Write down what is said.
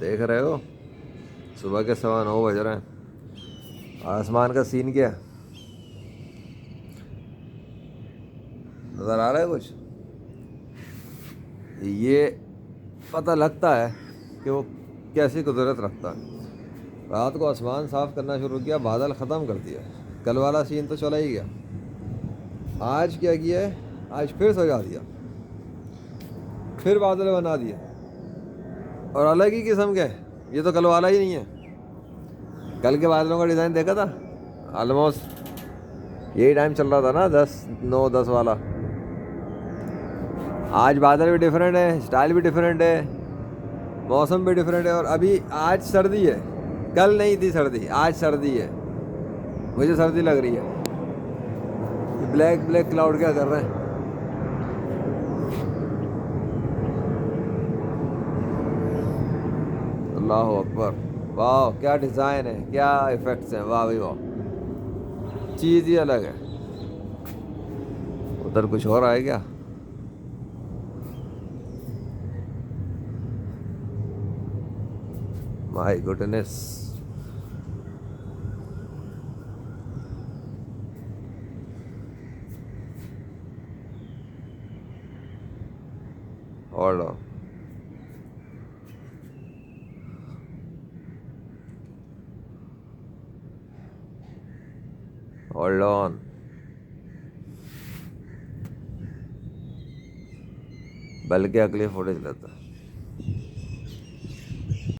देख रहे हो, सुबह के 9:15 बज रहे हैं। आसमान का सीन क्या है? नज़र आ रहा है कुछ? ये पता लगता है कि वो कैसी कुदरत रखता है। रात को आसमान साफ करना शुरू किया, बादल ख़त्म कर दिया। कल वाला सीन तो चला ही गया। आज क्या किया है? आज फिर सजा दिया, फिर बादल बना दिए, और अलग ही किस्म के हैं। ये तो कल वाला ही नहीं है। कल के बादलों का डिज़ाइन देखा था? ऑलमोस्ट यही टाइम चल रहा था ना, 10 9 10 वाला। आज बादल भी डिफरेंट है, स्टाइल भी डिफरेंट है, मौसम भी डिफरेंट है। और अभी आज सर्दी है, कल नहीं थी सर्दी, आज सर्दी है। मुझे सर्दी लग रही है। ब्लैक ब्लैक क्लाउड क्या कर रहे हैं? अल्लाह अकबर। वाह, क्या डिज़ाइन है, क्या इफेक्ट्स हैं, वाह भाई वाह। चीज़ ही अलग है। उधर कुछ हो रहा है क्या? My goodness. Hold on, hold on. बल्कि अगली फुटेज लेता है।